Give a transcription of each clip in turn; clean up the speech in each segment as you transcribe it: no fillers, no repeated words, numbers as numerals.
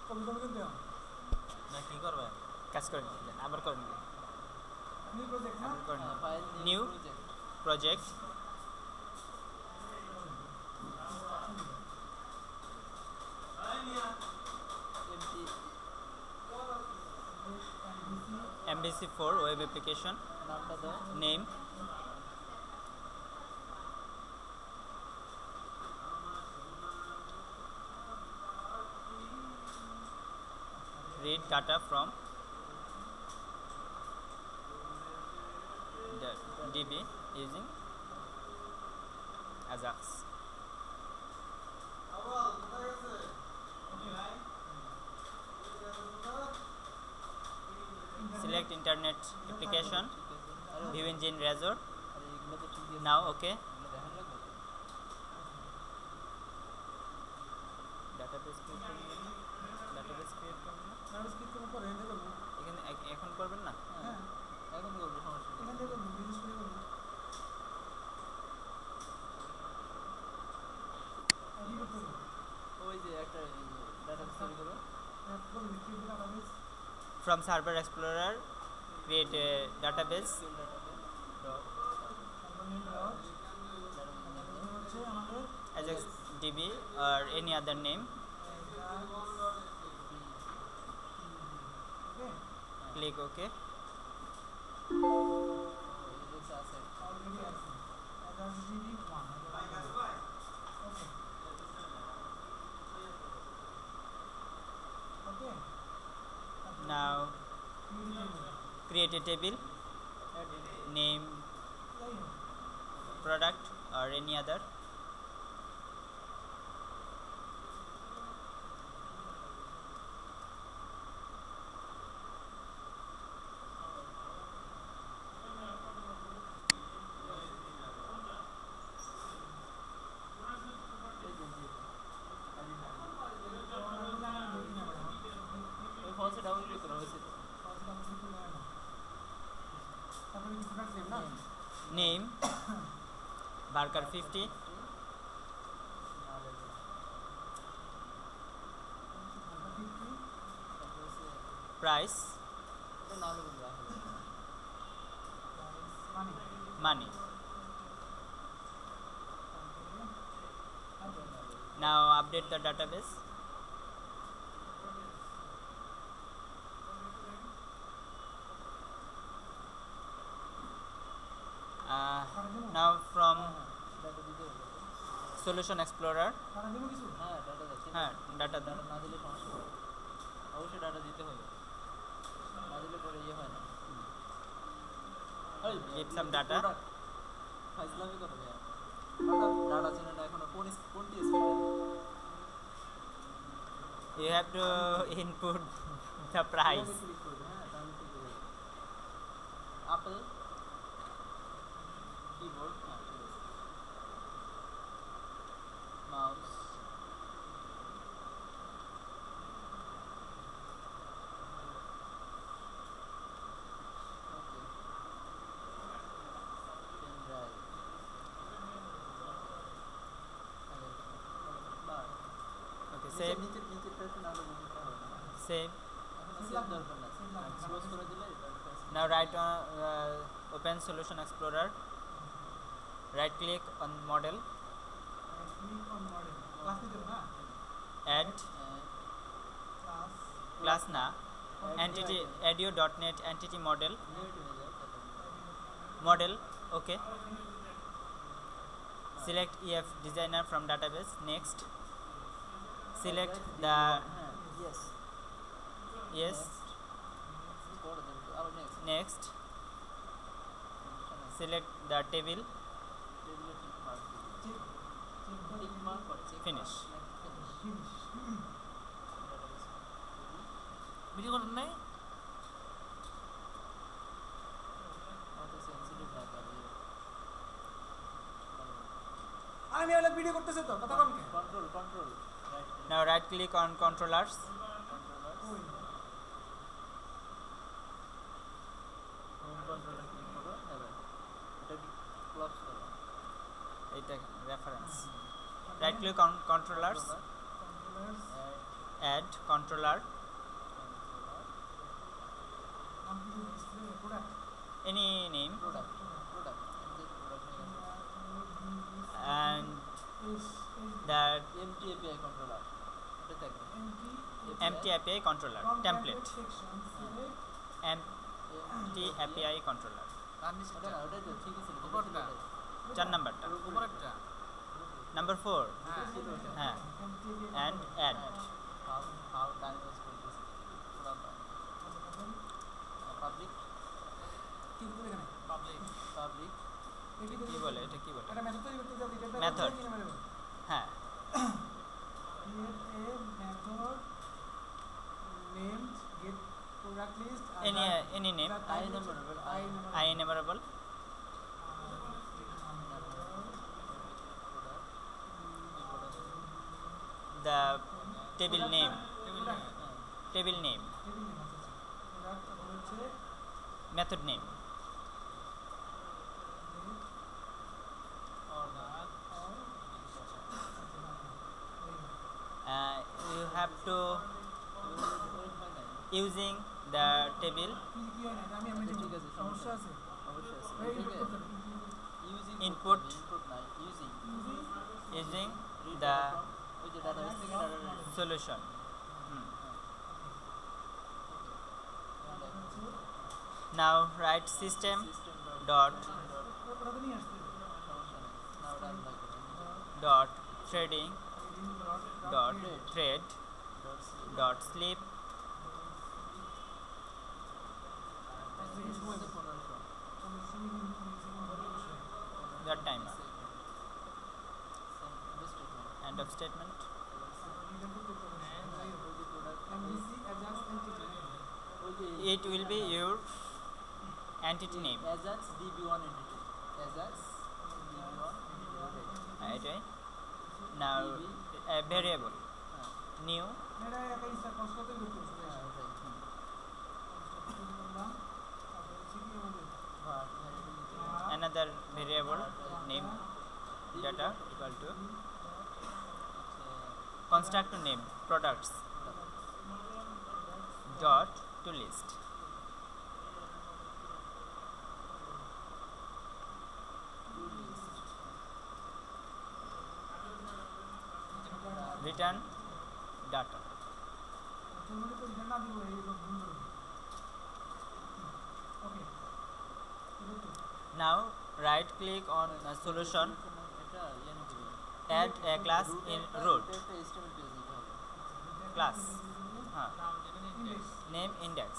না কি করবে কাজ করেন আবার করেন নিউ প্রজেক্ট না file new project MVC4 web application নামটা দাও name read data from the DB using Ajax. Select internet application, view engine Razor. আরে এগুলো তো ঠিক আছে Now okay. এগুলো দেখান লাগবে Database create করবেন না? Database create করবেন না? নার্ভাস ক্লিক করার পর এন্ড করব এখানে এখন করবেন না? হ্যাঁ এখন করব সমস্যা নেই এখান থেকে করব বিজনেস করে করব কি করতে হবে ওই যে একটা ডাটা তৈরি করো একদম লিখিত database From Server Explorer, create a database. Dot submit dot হচ্ছে আমাদের Ajax DB or any other name. Okay Click OK. এগুলো আছে অলরেডি আছে others DD 1 okay okay Now create a table, name, product or any other. ওই ফলসে double click করা হয়েছে তো তারপরে কি প্রোডাক্ট নেম না Name Barker 50. Price money. Now update the database. Now from data দিতে হবে Solution Explorer, টাকা দেবো কিছু হ্যাঁ ডাটা যাচ্ছে data ডাটা না দিলে সমস্যা হবে অবশ্যই ডাটা দিতে হবে না দিলে পরে ইয়ে হয় না give some data. ফাইজলামি করো ভাইয়া ডাটা চেনে না এখনো কোনটি speed You have to input the price. Click করবে হ্যাঁ তাহলে ঠিক হয়ে যাবে আপেল কিবোর্ড হ্যাঁ ঠিক আছে মাউস ওকে পেন ড্রাইভ বার Okay, সেভ save, নিচে প্রেসে না হলে বুঝতে হবে না save. এখন সেভ দরকার না ক্লোজ করে দিলে Now open Solution Explorer. Right click on model, click on model class দিতে না add class class na entity edu.net entity model okay. Select EF designer from database. Next select the yes yes. Next select the table. Finish. Video করেন নাই আমি ওলা video করতেছে তো কথা কম কে control Now right click on controllers. ওই হোম কন্ট্রোলার ক্লিক করো এবার এটা ক্লোজ করো Reference. Right click on controllers. Controllers add controller, any name, product and that empty API controller এটা দেখো empty API controller template, empty API controller, ওটা না ওটাই তো ঠিকই ছিল উপরটা। 4 নাম্বারটা, উপরেরটা number 4, হ্যাঁ হ্যাঁ, and add, how time was going to পুরো পাবলিক কি বলে এখানে পাবলিক কি বলে এটা কি বলে, এটা মেথড তৈরি করতে যাবে এটা Method. হ্যাঁ, create a method named get product list any name, IEnumerable, the table name, method name, you have to using the table ঠিক আছে সমস্যা আছে অবশ্যই আছে এই ঠিক input আছে করতে হবে। Using Input. নাই using using read the from ওই যে ডাটাবেস থেকে data solution. Now write system dot ওটা তো নিয়ে আসতে হবে। সমস্যা নেই না ওটা আমি লাগবে dot trading dot Trade. trade dot sleep that time, end of statement, it will be your entity name, Ajax DB1 entity Ajax DB1 right? Now a variable new এটা একটা ইনস্টা কষ্ট তৈরি করতে হবে হ্যাঁ ওটাই করলাম তারপর হচ্ছে কি আমাদের another variable name data equal to constructor name products dot to list, return data. তোমাদের তো এটা না দিব এই রকম ভুল হবে ওকে Now right click on a solution, এটা ইয়ে নিতে হবে add a class in root একটা HTML পেজ নিতে হবে class, ইন্ডেক্স name index,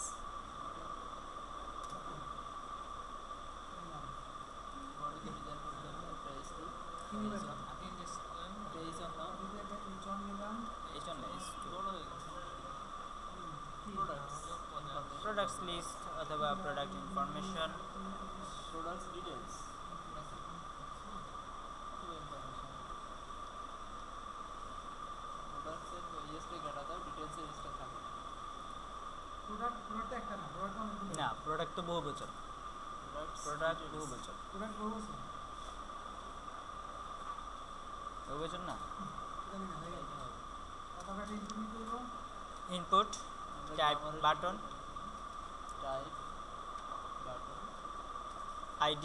বডিতে ডিজাইন করতে হবে একটা HTML কি নিবেন পেজ অন নাও এটা একটা ইনচন নিলাম H1 is products products list অথবা product information, প্রোডাক্টস ডিটেইলস প্রোডাক্টসের ইএসপি ঘাটা দাও ডিটেইলসের লিস্টটা থাকে প্রোডাক্ট একটা না প্রোডাক্ট অনেকগুলো না product তো বহুবচন, product details। বহুবচন, প্রোডাক্ট বহু আছে বহুবচন না, জানি না ভাই তারপর একটা ইনপুট নিতে হলো input type button type button id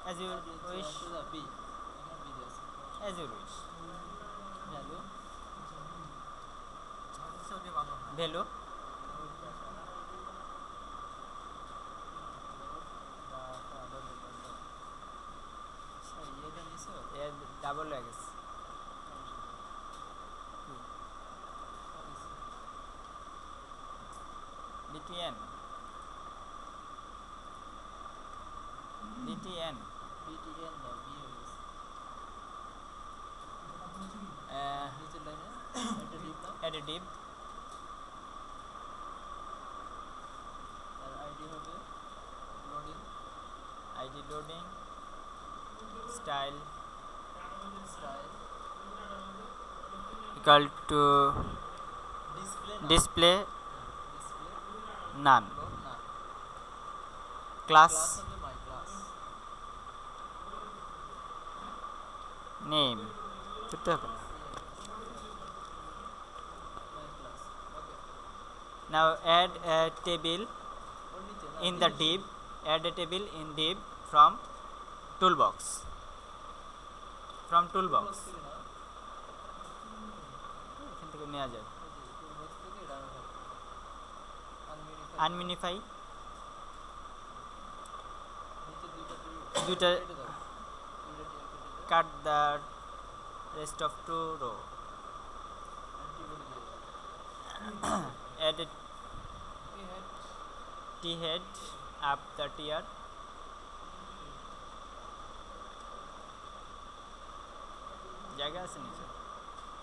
as you wish, B এখানে বি আছে as you wish, hello value ইয়েটা নিছো এর ডাবল হয়ে গেছে, btn btn বিটিএন দাও বি হয়ে গেছে তারপর হচ্ছে কি নিচের লাইনে একটা ডিপ দাও add a div আর আইডি হবে loading id loading style style equal to display display display none, না class ক্লাস হবে মাই ক্লাস name করতে হবে, Now add a table ওর নিচে না, in the div. Add a table in div from toolbox. From toolbox. toolbox থেকে না, এখান থেকে নেওয়া যায়। ওই যে toolbox থেকে ডানে থাকে। Unminify. নিচে দুইটা দুইটা কেটে দাও। দুইটা টেবিল কেটে দাও। cut the rest of two row. আর কি বলে দিও। Add a t head up the tier. জায়গা আছে নিচে।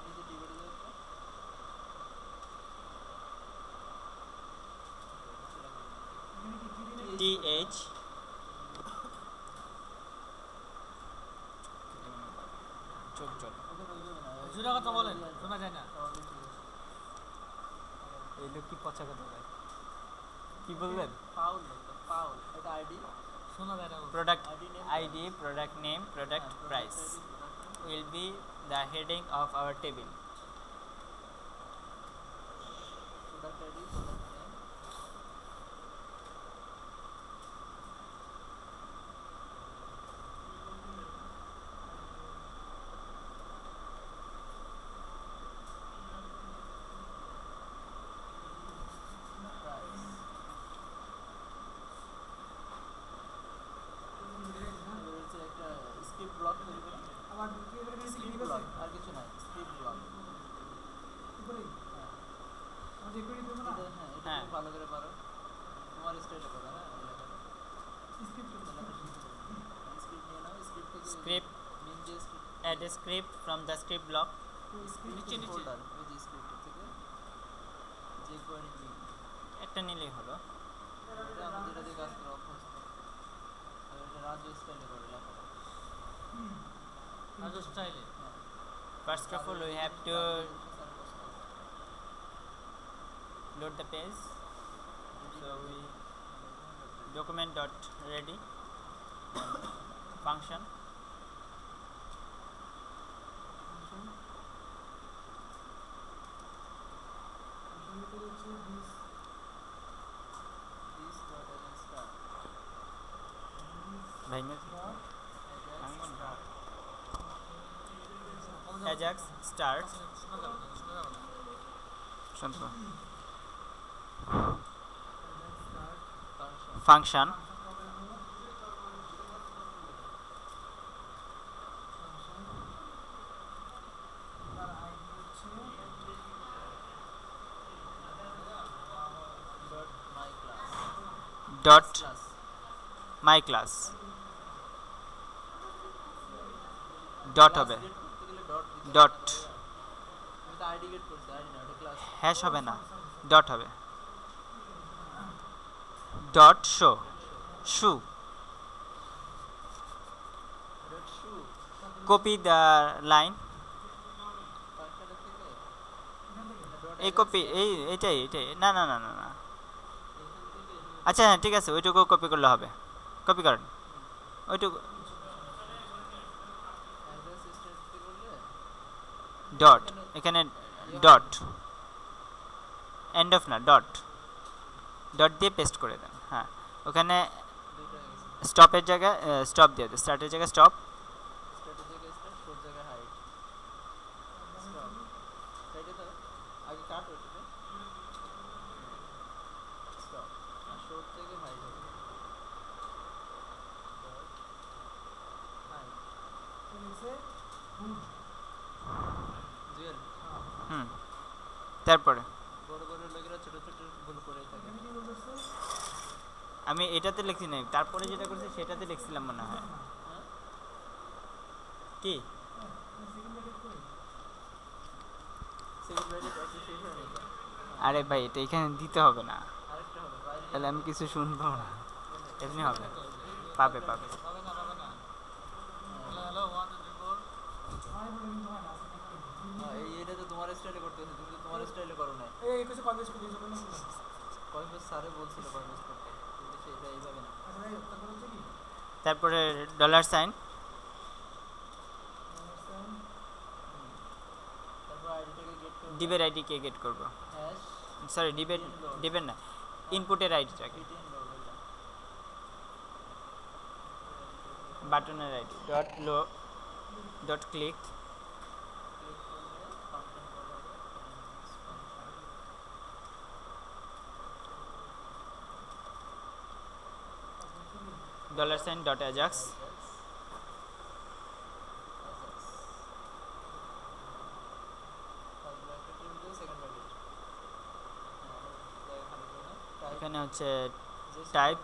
নিচে টিপে দাও একটা। th চোখ চল ওখানে ওই যাবে না, ওই জোরে কথা বলেন, দিয়ে আসবে। শোনা যায় না। তাহলে ঠিক আছে। এই লোক কি পচা কথা বলে কি বললেন ফাউল লোকটা, ফাউল। এটা আইডি, শোনা যায় না। product ID name, id product name product price will be the heading of our table. Product ID, product name, price. এবার হচ্ছে একটা স্ক্রিপ্ট ব্লক তৈরি করি। আবার ঢুকিয়ে এবারে বেশি স্ক্রিপ্ট ক্লিক ব্লক, আছে আর কিছু নাই, স্ক্রিপ্ট ব্লক। উপরে হ্যাঁ, আমাদের একুরি দেবো না এটা হ্যাঁ, এটা হ্যাঁ। তুমি ভালো করে পারো। তোমার স্টাইলে করো, হ্যাঁ, এই লেখাটা। স্ক্রিপ্ট স্ক্রিপ্ট নিয়ে নাও, স্ক্রিপ্ট থেকে Script. মেন যে script, Add a script from the script block. নিচে ফোল্ডার, ওই যে স্ক্রিপ্ট থেকে যে কোয়ারি বি, একটা নিলেই হলো। এটা আমি যেটা দিয়ে কাজ করা অভ্যস্ত। আর এটা রাজু স্টাইলে করে লেখাটা। রাজু স্টাইলে হ্যাঁ। First of all, we have to load the page. So we document dot ready function. ভাই Ajax start শোনা যাবে না, শোনা যাবে না। শুনতো ফাংশন, function তার আইডি হচ্ছে dot my class, dot class my class dot হবে গেট করতে গেলে ডট দিতে Dot. হবে না, আমি তো আইডি গেট করছি, আইডি না, এটা ক্লাস। হ্যাশ হবে না dot হবে dot show shoe dot shoe copy the line ফাংশনের থেকে ডট এই কপি এইটাই না না না না না আচ্ছা হ্যাঁ ঠিক আছে ওইটুকু কপি করলে হবে কপি করেন ওইটুকু অ্যাড্রেস স্টেট থেকে করলে ডট এখানে ডট এন্ড অফ না ডট ডট দিয়ে পেস্ট করে দেন হ্যাঁ ওখানে দুইটা হয়ে গেছে। স্টপের জায়গায় স্টপ দিয়ে দেন স্টার্টের জায়গায় স্টপ স্টার্টের জায়গায় স্টার্ট, শোর জায়গায় হাইট, স্টপ। সাইডে দাও, আগে কাট ওইটাতে, স্টপ। আর শোর থেকে হাইট হবে, ডট হাইট, হচ্ছে গুড জুয়েল। হুম তারপরে বড় বড় লোকেরা ছোট ছোট ভুল করেই থাকে। এখানে কি বলতেছে আমি এটাতে লিখছি নাই তারপরে যেটা করছি সেটাতে লিখছিলাম মনে হয় হ্যাঁ, কি সেকেন্ড ব্র্যাকেট করে সেকেন্ড ব্র্যাকেট একটা শেষ হয়ে গেছে, আরে ভাই এটা এখানে দিতে হবে না আরেকটা হবে বাইরে। তাহলে আমি কিছু শুনবো না এমনি হবে পাবে পাবে পাবে না পাবে না হ্যালো হ্যালো 1 2 3 4 আই বলে কিন্তু হয় না এটা তো তোমার স্টাইলে করতে হচ্ছে, তুমি তো তোমার স্টাইলে করো না। এই কিছু কনভেন্স করে দিয়েছো না শুনো কয়েকবার স্যারে বলছিল কয়েকবার করতে, কিন্তু সেটা এইভাবে না। আচ্ছা ভাই তারপর হচ্ছে কি তারপরে ডলার সাইন তারপর আইডিটাকে গেট করবো, ডিবের আইডি কে গেট করব হ্যাশ সরি দিবেন না, ইনপুটের আইডিটাকে, BTN load এটা বাটনের আইডি ডট লো ডট ক্লিক ক্লিক করলে ফাংশন কল হবে $sign dot ajax এখানে হচ্ছে type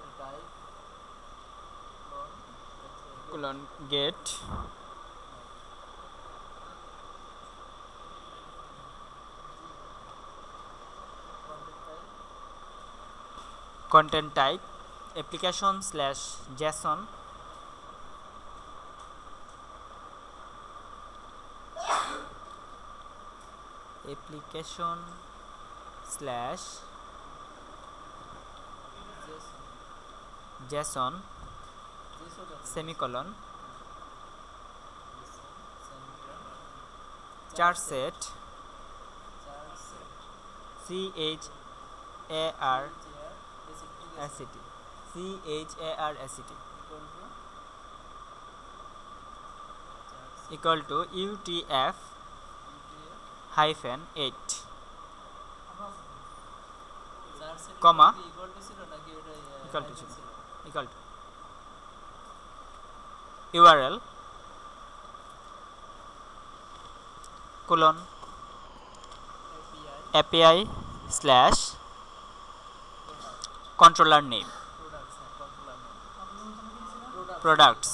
colon get content type application slash json application slash json semicolon char set charactacity equal to utf hyphen 8 comma equal to url colon api slash controller name products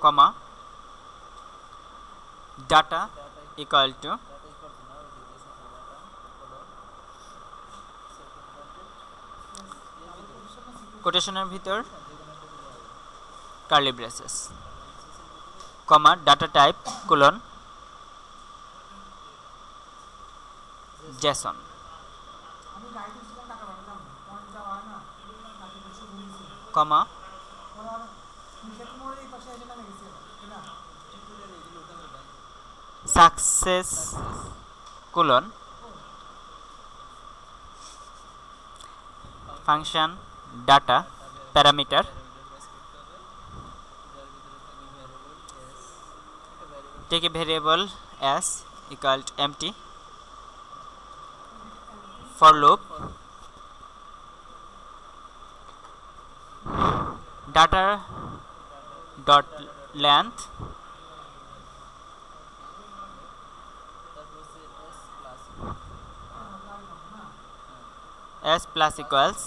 comma data equal to কোটেশনের ভিতর curly braces comma data type colon JSON comma success colon function data parameter take a variable as equal to empty for loop data dot length s plus equals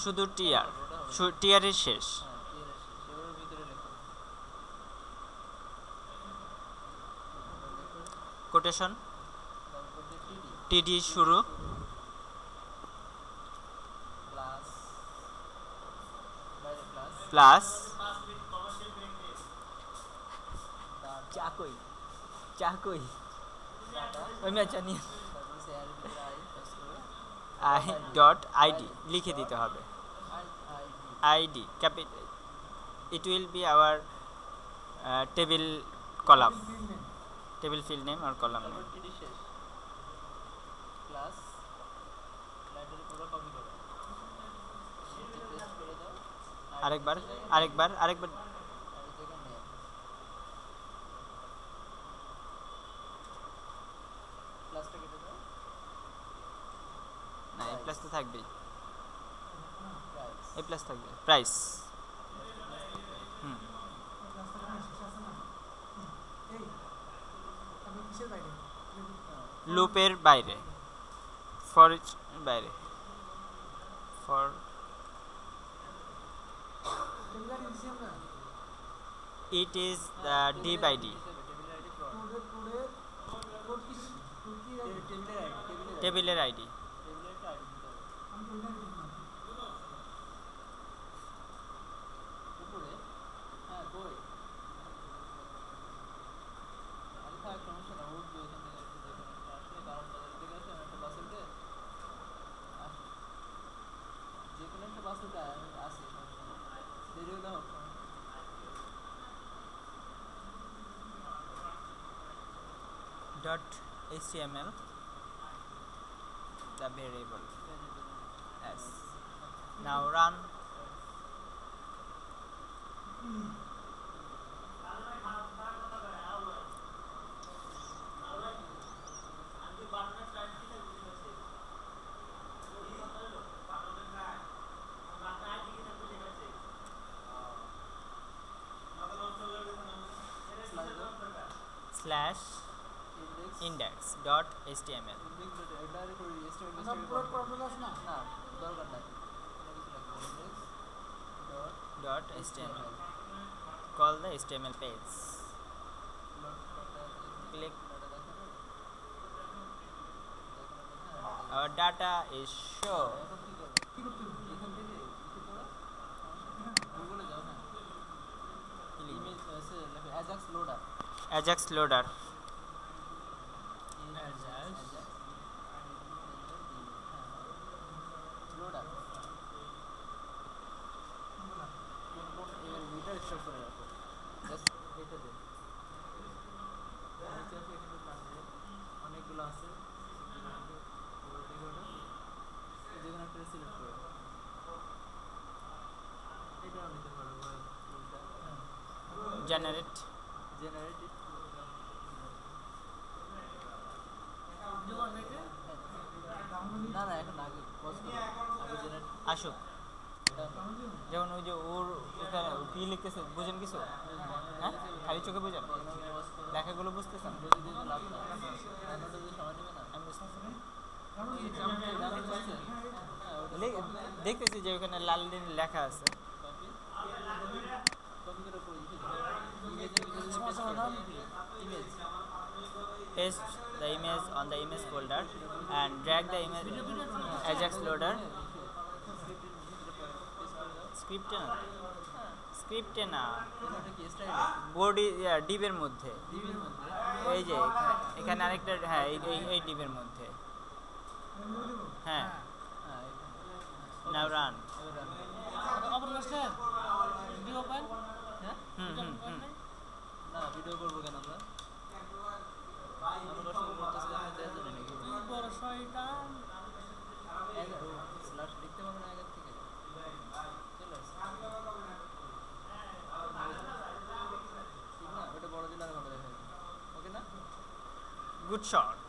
শুধু TR টিআরের শেষ quotation টিডি শুরু plus চাকই চাকই ওই ম্যাচা নিয়ে I dot ID লিখে দিতে হবে ID capital it will be our table column table field name or column name আরেকবার আরেকবার আরেকবার না এই প্লাস তো থাকবেই এই প্লাস থাকবে প্রাইস লুপের বাইরে ফর বাইরে for it is the d by d টেবিলের টেবিলের আইডি আইডি টেবিলের একটা আইডি দিতে হবে উপরে হ্যাঁ কই আরে থাক সমস্যা না উঠবে ওখান থেকে একটু দেখে আসলে কারণ বাজার থেকে আসলে আমি একটা বাস উঠে যে কোনো একটা বাস উঠে আসি সমস্যা না দেরি হলে হোক সমস্যা নেই। dot html the variable yes now run slash index dot html না দরকার নাই dot html call the html page click our data is show এখন কি করবে এখান থেকে কিছু করো গুগলে যাও না ইমেজ আছে লেখো Ajax loader ajax loader loader কোন এর মিটার স্টোর করে রাখো জাস্ট এটা দে নিচে আছে এখানে পাশে অনেকগুলো আছে যেখানে একটা সিলেক্ট করো এটাও নিতে পারো generate জেনারেট না না এখন আগে পজ করো আগে জেনারেট আসুক যেমন ওই যে ওর এখানে কি লিখতেছে বুঝেন কিছু হ্যাঁ খালি চোখে বুঝেন লেখাগুলো বুঝতেছেন বুঝে দিতে লাভ না ডাউনলোড যদি সময় নেবে না আমি বুঝতেছি ডাউনলোড করছে হ্যাঁ ওটা দেখতেছি যে ওখানে লাল দিন লেখা আছে কপি কপি করে পড়ে লিখে দিও ইমেজের ভিতরে যদি পেস্ট করো image paste the image on the image folder and drag the image ajax loader script না script না এটা কি স্টাইল বডি ডিবের মধ্যে ডিবির মধ্যে এই যে এখানে আরেকটা হ্যাঁ এই ডিবের মধ্যে হ্যাঁ হ্যাঁ now run Open question. Video open. হ্যাঁ না ভিডিও করব কেন আমরা আমরা কষ্ট করতেছি আপনি দেওয়ার জন্য নাকি বড় শয়তান। স্ল্যাশ লিখতে পারবো না আগের থেকে চলে আসছে ঠিক না ওটা বড় দিলে আর ভালো দেখা যাবে ওকে না good shot